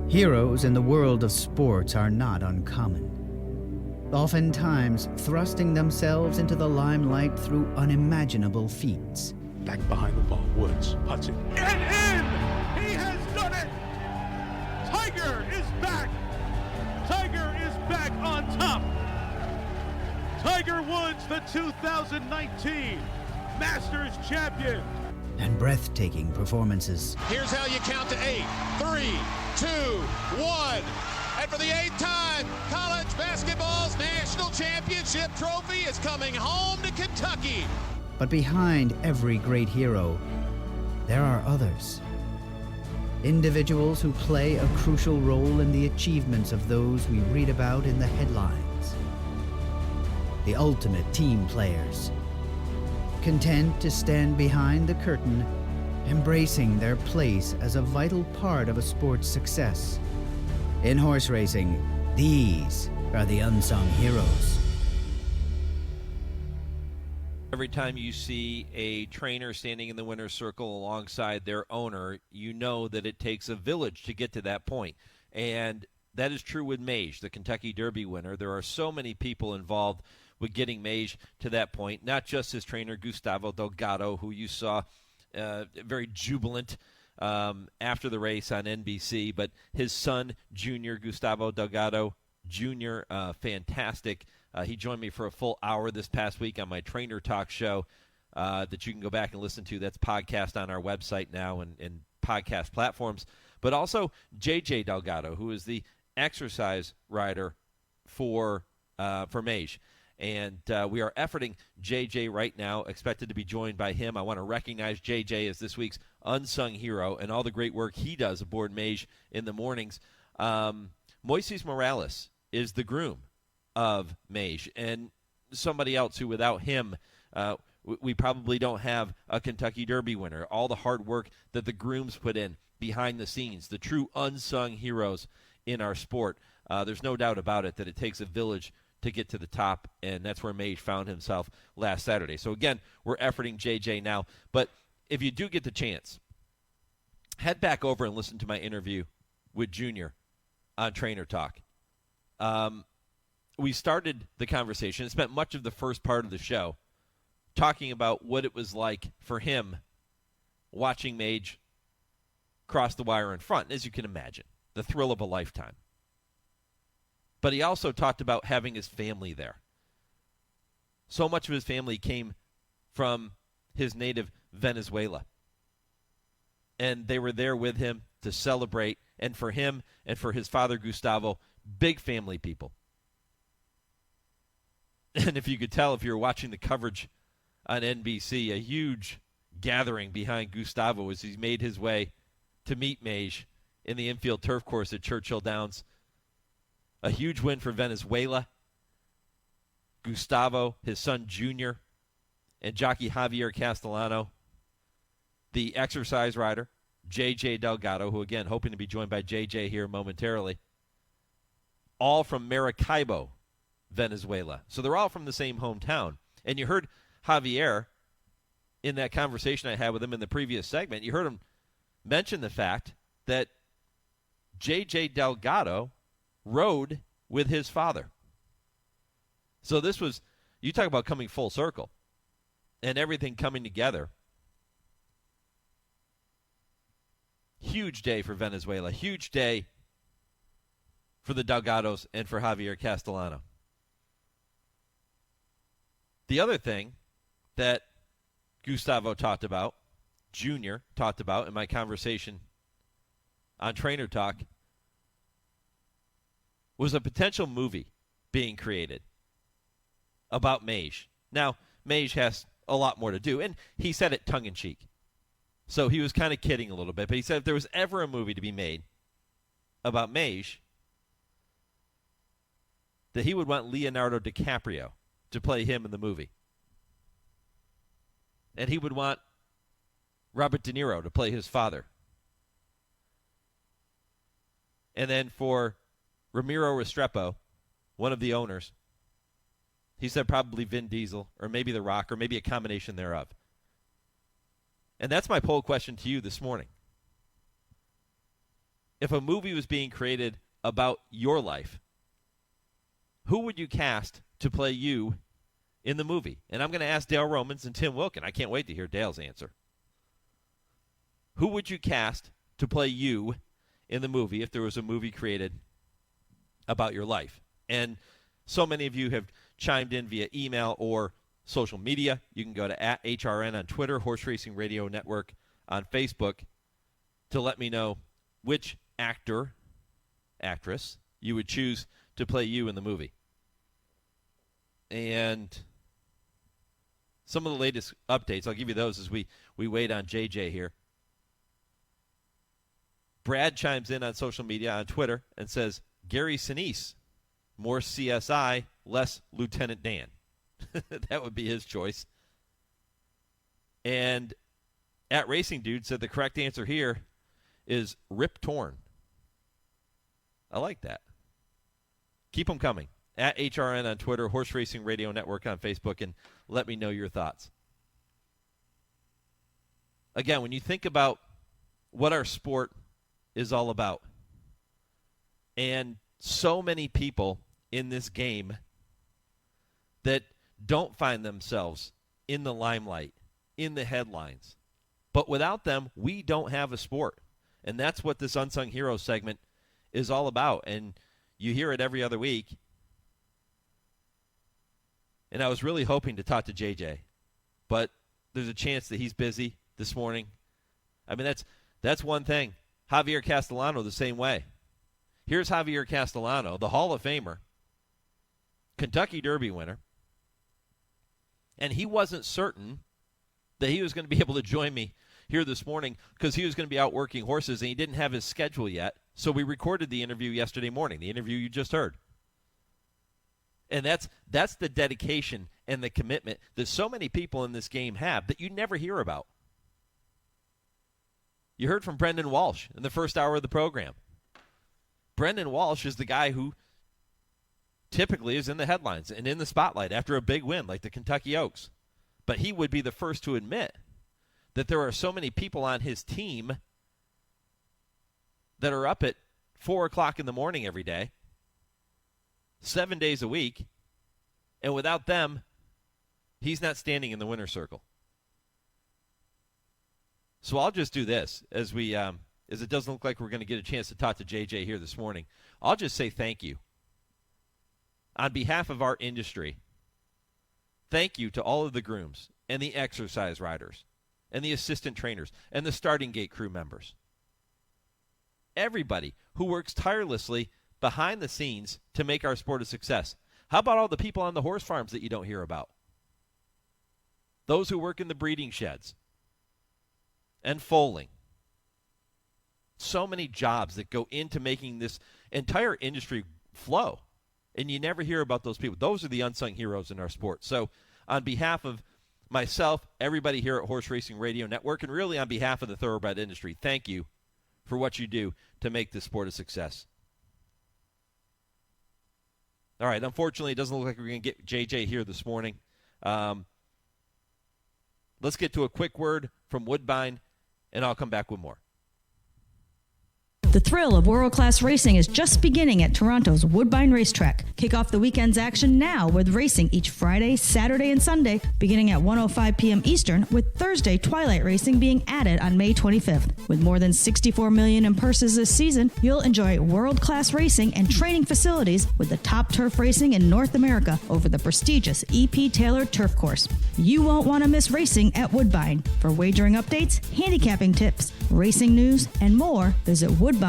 Heroes in the world of sports are not uncommon, oftentimes thrusting themselves into the limelight through unimaginable feats. Back behind the ball, Woods puts it. And in! He has done it! Tiger is back! Tiger is back on top! Tiger Woods, the 2019 Masters champion! And breathtaking performances. Here's how you count to 8. 3, 2, 1. And for the 8th time, college basketball's national championship trophy is coming home to Kentucky. But behind every great hero, there are others. Individuals who play a crucial role in the achievements of those we read about in the headlines. The ultimate team players, content to stand behind the curtain, embracing their place as a vital part of a sport's success. In horse racing, these are the unsung heroes. Every time you see a trainer standing in the winner's circle alongside their owner, you know that it takes a village to get to that point. And that is true with Mage, the Kentucky Derby winner. There are so many people involved with getting Mage to that point, not just his trainer, Gustavo Delgado, who you saw very jubilant after the race on NBC, but his son, Junior, Gustavo Delgado Jr., fantastic. He joined me for a full hour this past week on my Trainer Talk show that you can go back and listen to. That's podcast on our website now and podcast platforms. But also JJ Delgado, who is the exercise rider for Mage. And we are efforting JJ right now, expected to be joined by him. I want to recognize JJ as this week's unsung hero and all the great work he does aboard Mage in the mornings. Moises Morales is the groom of Mage, and somebody else who without him we probably don't have a Kentucky Derby winner. All the hard work that the grooms put in behind the scenes, the true unsung heroes in our sport. There's no doubt about it that it takes a village to get to the top, and that's where Mage found himself last Saturday. So again, we're efforting JJ now, but if you do get the chance, head back over and listen to my interview with Junior on Trainer Talk. We started the conversation and spent much of the first part of the show talking about what it was like for him watching Mage cross the wire in front, as you can imagine, the thrill of a lifetime. But he also talked about having his family there. So much of his family came from his native Venezuela. And they were there with him to celebrate. And for him and for his father, Gustavo, big family people. And if you could tell, if you were watching the coverage on NBC, a huge gathering behind Gustavo as he's made his way to meet Mage in the infield turf course at Churchill Downs. A huge win for Venezuela. Gustavo, his son Junior, and jockey Javier Castellano, the exercise rider, JJ Delgado, who again, hoping to be joined by JJ here momentarily, all from Maracaibo, Venezuela. So they're all from the same hometown. And you heard Javier in that conversation I had with him in the previous segment. You heard him mention the fact that JJ Delgado rode with his father. So this was, you talk about coming full circle and everything coming together. Huge day for Venezuela. Huge day for the Delgados and for Javier Castellano. The other thing that Gustavo talked about, Junior talked about in my conversation on Trainer Talk, was a potential movie being created about Mage. Now, Mage has a lot more to do, and he said it tongue-in-cheek. So he was kind of kidding a little bit, but he said if there was ever a movie to be made about Mage, that he would want Leonardo DiCaprio to play him in the movie. And he would want Robert De Niro to play his father. And then for Ramiro Restrepo, one of the owners, he said probably Vin Diesel, or maybe The Rock, or maybe a combination thereof. And that's my poll question to you this morning. if a movie was being created about your life, who would you cast to play you in the movie? And I'm going to ask Dale Romans and Tim Wilkin. I can't wait to hear Dale's answer. Who would you cast to play you in the movie if there was a movie created about your life? And so many of you have chimed in via email or social media. You can go to @HRN on Twitter, Horse Racing Radio Network on Facebook, to let me know which actor, actress you would choose to play you in the movie. And some of the latest updates, I'll give you those as we wait on JJ here. Brad chimes in on social media, on Twitter, and says, Gary Sinise, more CSI, less Lieutenant Dan. That would be his choice. And @Racing Dude said the correct answer here is Rip Torn. I like that. Keep them coming. @HRN on Twitter, Horse Racing Radio Network on Facebook, and let me know your thoughts. Again, when you think about what our sport is all about, and so many people in this game that don't find themselves in the limelight, in the headlines. But without them, we don't have a sport. And that's what this Unsung Heroes segment is all about. And you hear it every other week. And I was really hoping to talk to JJ, but there's a chance that he's busy this morning. I mean, that's one thing. Javier Castellano the same way. Here's Javier Castellano, the Hall of Famer, Kentucky Derby winner, and he wasn't certain that he was going to be able to join me here this morning because he was going to be out working horses and he didn't have his schedule yet. So we recorded the interview yesterday morning, the interview you just heard. And that's the dedication and the commitment that so many people in this game have that you never hear about. You heard from Brendan Walsh in the first hour of the program. Brendan Walsh is the guy who typically is in the headlines and in the spotlight after a big win like the Kentucky Oaks. But he would be the first to admit that there are so many people on his team that are up at 4 o'clock in the morning every day, 7 days a week, and without them, he's not standing in the winner's circle. So I'll just do this as it doesn't look like we're going to get a chance to talk to JJ here this morning. I'll just say thank you. On behalf of our industry, thank you to all of the grooms and the exercise riders and the assistant trainers and the starting gate crew members. Everybody who works tirelessly behind the scenes to make our sport a success. How about all the people on the horse farms that you don't hear about? Those who work in the breeding sheds and foaling. So many jobs that go into making this entire industry flow. And you never hear about those people. Those are the unsung heroes in our sport. So on behalf of myself, everybody here at Horse Racing Radio Network, and really on behalf of the thoroughbred industry, thank you for what you do to make this sport a success. All right, unfortunately, it doesn't look like we're going to get JJ here this morning. Let's get to a quick word from Woodbine, and I'll come back with more. The thrill of world-class racing is just beginning at Toronto's Woodbine Racetrack. Kick off the weekend's action now with racing each Friday, Saturday, and Sunday, beginning at 1:05 p.m. Eastern, with Thursday twilight racing being added on May 25th. With more than $64 million in purses this season, you'll enjoy world-class racing and training facilities with the top turf racing in North America over the prestigious E.P. Taylor Turf Course. You won't want to miss racing at Woodbine. For wagering updates, handicapping tips, racing news, and more, visit woodbine.com.